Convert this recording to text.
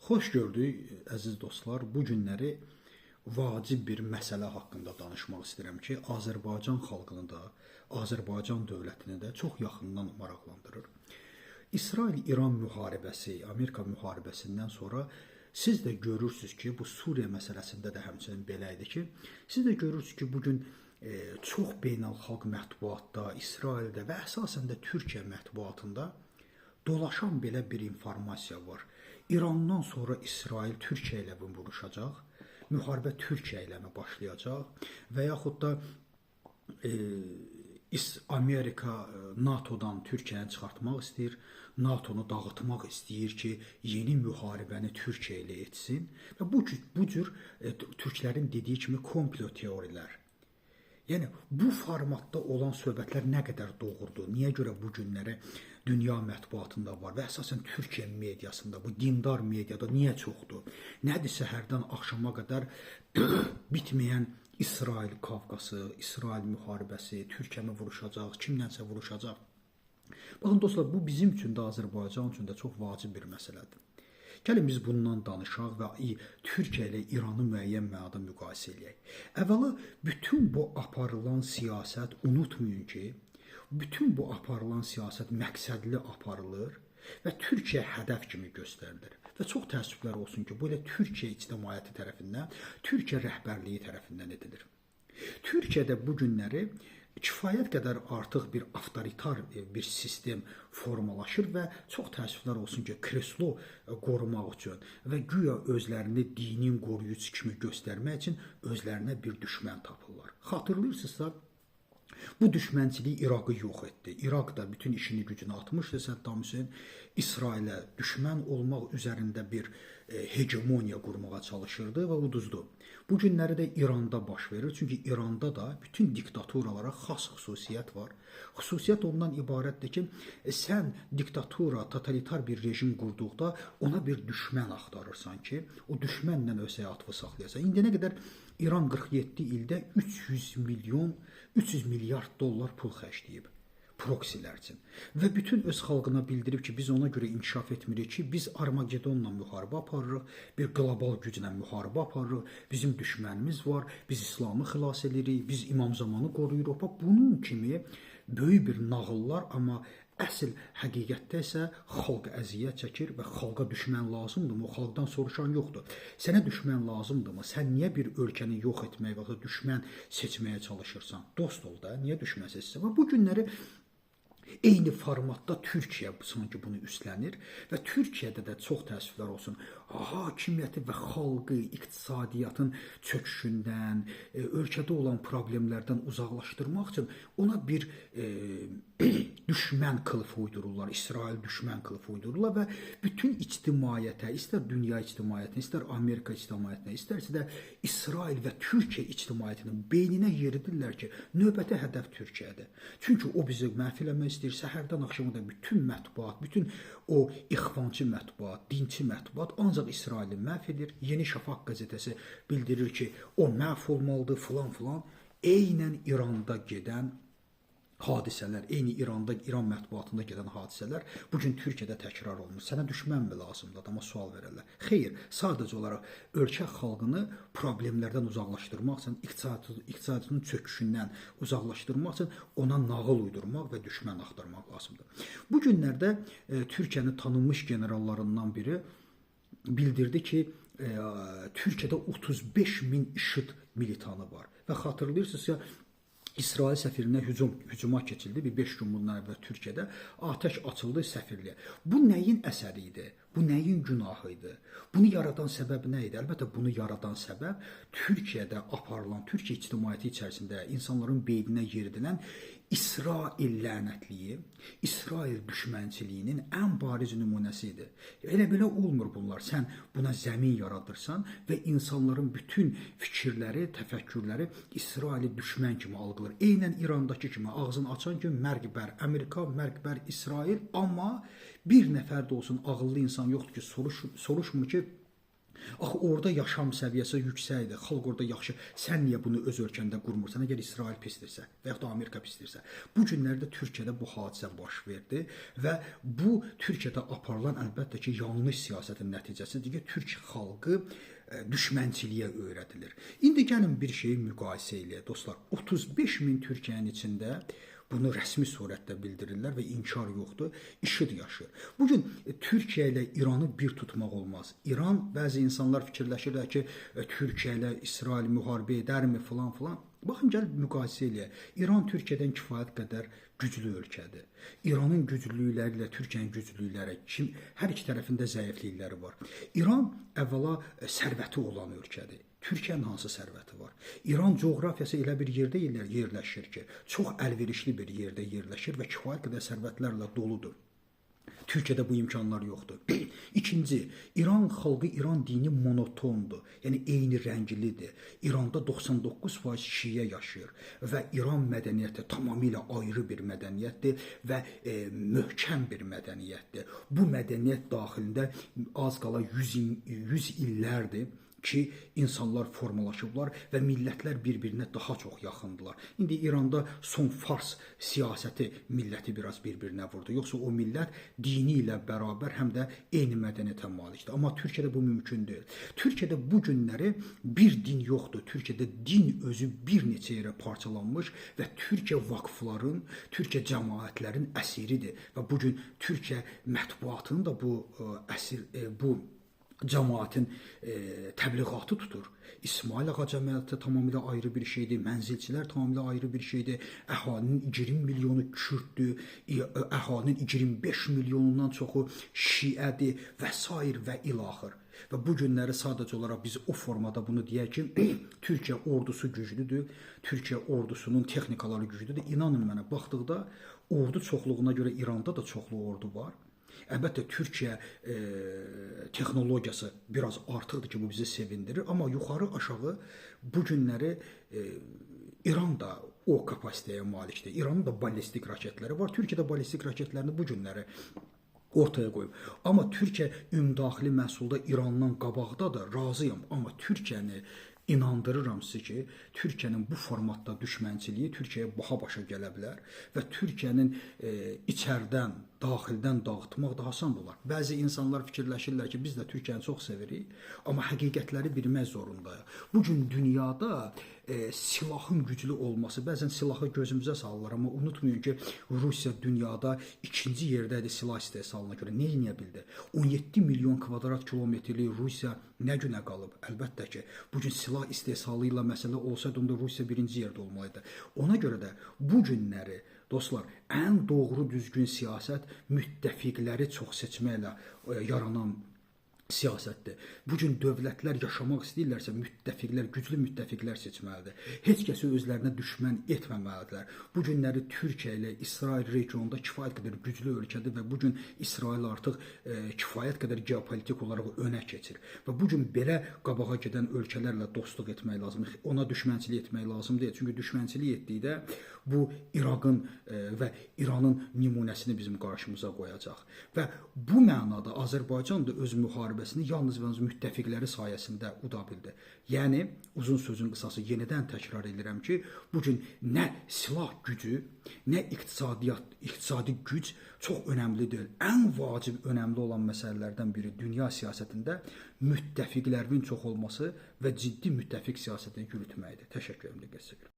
Xoş gördük, əziz dostlar. Bu günləri vacib bir məsələ haqqında danışmaq istəyirəm ki, Azərbaycan xalqını da, Azərbaycan dövlətini də çox yaxından maraqlandırır. İsrail-İran müharibəsi, Amerika müharibəsindən sonra siz də görürsünüz ki, bu Suriya məsələsində də həmçinin belə idi ki, siz də görürsünüz ki, bugün çox beynəlxalq mətbuatda, İsraildə və əsasən də Türkiyə mətbuatında dolaşan belə bir informasiya var. İrandan sonra İsrail Türkiyə ilə mi vuruşacaq? Müharibə Türkiyə ilə mi başlayacaq? Və yaxud da Amerika NATO'dan Türkiyəni çıxartmaq istəyir, NATO'nu dağıtmaq istəyir ki, yeni müharibəni Türkiyə ilə etsin. Və bu cür türklərin dediyi kimi komplo teorilər. Yəni, bu formatda olan söhbətlər nə qədər doğrudur? Niyə görə bu günləri dünya mətbuatında var və əsasən Türkiyə mediasında, bu dindar mediada niyə çoxdur? Nədir səhərdən axşama qədər bitməyən İsrail kavqası, İsrail müharibəsi, Türkiyə mi vuruşacaq, kimlənsə vuruşacaq? Baxın dostlar, bu bizim üçün də, Azərbaycan üçün də çox vacib bir məsələdir. Gəlin biz bundan danışaq və Türkiyə ilə İranı müəyyən mənada müqayisə edək. Əvvəla, bütün bu aparılan siyasət, unutmayın ki, bütün bu aparılan siyasət məqsədli aparılır və Türkiyə hədəf kimi göstərilir. Və çox təəssüflər olsun ki, bu elə Türkiyə ictimaiyyəti tərəfindən, Türkiyə rəhbərliyi tərəfindən edilir. Türkiyədə bu günləri kifayət qədər artıq bir avtoritar bir sistem formalaşır və çox təəssüflər olsun ki, kreslo qorumaq üçün və güya özlərini dinin qoruyucu kimi göstərmək üçün özlərinə bir düşmən tapırlar. Xatırlayırsınızsa, bu düşmənçiliyi Iraqı yox etdi. İraq da bütün işini gücünü atmışdı Səddam Hüseyn. İsrailə düşmən olmaq üzərində bir hegemoniya qurmağa çalışırdı və uduzdu. Bu günləri də İranda baş verir. Çünki İranda da bütün diktaturalara xas xüsusiyyət var. Xüsusiyyət ondan ibarətdir ki, sən diktatura, totalitar bir rejim qurduqda ona bir düşmən axtarırsan ki, o düşmənlə öz həyatını saxlayasan. İndiyənə qədər İran 47 ildə 300 milyard dollar pul xərcləyib proksilər üçün. Və bütün öz xalqına bildirib ki, biz ona görə inkişaf etmirik ki, biz Armagedonla müharibə aparırıq, bir qlobal güclə müharibə aparırıq, bizim düşmənimiz var, biz İslamı xilas edirik, biz İmam Zamanı qoruyuruq. Bunun kimi böyük bir nağıllar, amma əsl həqiqətdə isə xalq əziyyət çəkir və xalqa düşmən lazımdırmı? O xalqdan soruşan yoxdur. Sənə düşmən lazımdırmı? Sən niyə bir ölkəni yox etməyə və düşmən seçməyə çalışırsan? Dost ol da, niyə düşmən seçsən? Və bu günləri eyni formatda Türkiyə sanki bunu üstlənir və Türkiyədə də çox təəssüflər olsun, hakimiyyəti və xalqı iqtisadiyyatın çöküşündən, ölkədə olan problemlərdən uzaqlaşdırmaq üçün ona bir düşmən kılıfı uydururlar, İsrail düşmən kılıfı uydururlar və bütün ictimaiyyətə, istər dünya ictimaiyyətinə, istər Amerika ictimaiyyətinə, istərsə də İsrail və Türkiyə ictimaiyyətinin beyninə yeridirlər ki, növbəti hədəf Türkiyədir. Çünki o bizi məhv eləmək istəyir, səhərdən axşama da bütün mətbuat, bütün o ixvançı mətbuat, dinçi mətbuat ancaq İsraili məhv edir. Yeni Şafaq qəzetəsi bildirir ki, o məhv olmalıdır, filan. Eynən İranda gedən hadisələr, eyni İran mətbuatında gedən hadisələr bugün Türkiyədə təkrar olunur. Sənə düşmənmi lazımdır? Adama sual verərlər. Xeyr, sadəcə olaraq ölkə xalqını problemlərdən uzaqlaşdırmaq üçün, iqtisadiyyatının çöküşündən uzaqlaşdırmaq üçün ona nağıl uydurmaq və düşmən axtarmaq lazımdır. Bu günlərdə Türkiyənin tanınmış generallarından biri bildirdi ki, Türkiyədə 35 min IŞİD militanı var. Və xatırlayırsınızsa, İsrail səfirinə hücuma keçildi. Bir 5 gün bundan əvvəl Türkiyədə atəş açıldı səfirliyə. Bu nəyin əsəri idi? Bu nəyin günahı idi? Bunu yaradan səbəb nə idi? Əlbəttə, bunu yaradan səbəb Türkiyədə aparılan, Türkiyə ictimaiyyəti içərisində insanların beyninə yeridilən İsrail lənətliyi, İsrail düşmənçiliyinin ən bariz nümunəsi idi. Elə-belə olmur bunlar. Sən buna zəmin yaradırsan və insanların bütün fikirləri, təfəkkürləri İsraili düşmən kimi algılar. Eynən İrandakı kimi ağzını açan kimi mərqbər Amerika, mərqbər İsrail, amma bir nəfər də olsun ağıllı insan yoxdur ki, soruşmur ki, Axı orada yaşam səviyyəsi yüksəkdir, xalq orada yaxşı. Sən niyə bunu öz ölkəndə qurmursan? Əgər İsrail pisdirsə və yaxud da Amerika pisdirsə. Bu günlərdə Türkiyədə bu hadisə baş verdi və bu Türkiyədə aparılan əlbəttə ki, yanlış siyasətin nəticəsidir ki, türk xalqı düşmənçiliyə öyrədilir. İndi gəlin bir şeyi müqayisə eləyək dostlar. 35 min Türkiyənin içində bunu rəsmi surətdə bildirirlər və inkar yoxdur, IŞİD yaşayır. Bugün Türkiyə ilə İranı bir tutmaq olmaz. İran, bəzi insanlar fikirləşirlər ki, Türkiyə ilə İsrail müharibə edərmi filan filan. Baxın, gəlin müqayisə eləyək. İran Türkiyədən kifayət qədər güclü ölkədir. İranın güclülükləri ilə Türkiyənin güclülükləri hər iki tərəfində zəiflikləri var. İran əvvəla sərvəti olan ölkədir. Türkiyənin hansı sərvəti var? İran coğrafiyası elə bir yerdə yerləşir ki, çox əlverişli bir yerdə yerləşir və kifayət qədər sərvətlərlə doludur. Türkiyədə bu imkanlar yoxdur. İkinci, İran xalqı, İran dini monotondur. Yəni eyni rənglidir. İranda 99% şiə yaşayır və İran mədəniyyəti tamamilə ayrı bir mədəniyyətdir və möhkəm bir mədəniyyətdir. Bu mədəniyyət daxilində az qala 100 illərdir ki, insanlar formalaşıblar və millətlər bir-birinə daha çox yaxındılar. İndi İranda son Fars siyasəti milləti biraz bir-birinə vurdu. Yoxsa o millət dini ilə bərabər həm də eyni mədəniyyətə malikdir. Amma Türkiyədə bu mümkün deyil. Türkiyədə bu günləri bir din yoxdur. Türkiyədə din özü bir neçə yerə parçalanmış və Türkiyə vakfların, Türkiyə cəmaətlərin əsiridir. Və bu gün Türkiyə mətbuatının da bu cəmaətin təbliğatı tutur. İsmail Ağa cəmiyyəti tamamilə ayrı bir şeydir, mənzilçilər tamamilə ayrı bir şeydir, əhalinin 20 milyonu Kürddür, əhalinin 25 milyonundan çoxu şiədir və s. və ilaxır. Və bu günləri sadəcə olaraq biz o formada bunu deyək ki, Türkiyə ordusu güclüdür, Türkiyə ordusunun texnikaları güclüdür. İnanın mənə, baxdıqda ordu çoxluğuna görə İranda da çoxlu ordu var. Əlbəttə, Türkiyə texnologiyası biraz artıqdır ki, bu bizi sevindirir. Amma yuxarı-aşağı bu günləri İran da o kapasitəyə malikdir. İranın da ballistik raketləri var. Türkiyədə ballistik raketlərini bu günləri ortaya qoyub. Amma Türkiyə ümumdaxili məhsulda İrandan qabaqdadır, razıyam. Amma Türkiyəni inandırıram sizi ki, Türkiyənin bu formatda düşmənçiliyi Türkiyəyə baha-başa gələ bilər və Türkiyənin içərdən, daxildən dağıtmaq da asan olar. Bəzi insanlar fikirləşirlər ki, biz də Türkiyəni çox sevirik, amma həqiqətləri bilmək zorundayıq. Bugün dünyada silahın güclü olması, bəzən silahı gözümüzə salırlar, amma unutmayın ki, Rusiya dünyada ikinci yerdədir silah istehsalına görə. Nə edə bildi? 17 milyon kvadrat kilometrlik Rusiya nə günə qalıb? Əlbəttə ki, bugün silah istehsalı ilə məsələ olsaydı, onda Rusiya birinci yerdə olmalıydı. Ona görə də bu günləri, dostlar, ən doğru düzgün siyasət müttəfiqləri çox seçməklə yaranan siyasətdir. Bugün dövlətlər yaşamaq istəyirlərsə müttəfiqlər, güclü müttəfiqlər seçməlidir. Heç kəsi özlərinə düşmən etməməlidirlər. Bu günləri Türkiyə ilə İsrail regionunda kifayət qədər güclü ölkədir və bugün İsrail artıq kifayət qədər geopolitik olaraq önə keçir. Və bugün belə qabağa gedən ölkələrlə dostluq etmək lazımdır. Ona düşmənçilik etmək lazım deyil. Çünki düşmənçilik etdikdə bu İraqın və İranın nümunəsini bizim qarşımıza qoyacaq. Və bu mənada Azərbaycan da öz müharibəsini yalnız və yalnız müttəfiqləri sayəsində uda bildi. Yəni, uzun sözün qısası yenidən təkrar edirəm ki, bugün nə silah gücü, nə iqtisadi güc çox önəmli deyil. Ən vacib, önəmli olan məsələlərdən biri dünya siyasətində müttəfiqlərin çox olması və ciddi müttəfiq siyasətini yürütməkdir. Təşəkkür edirəm.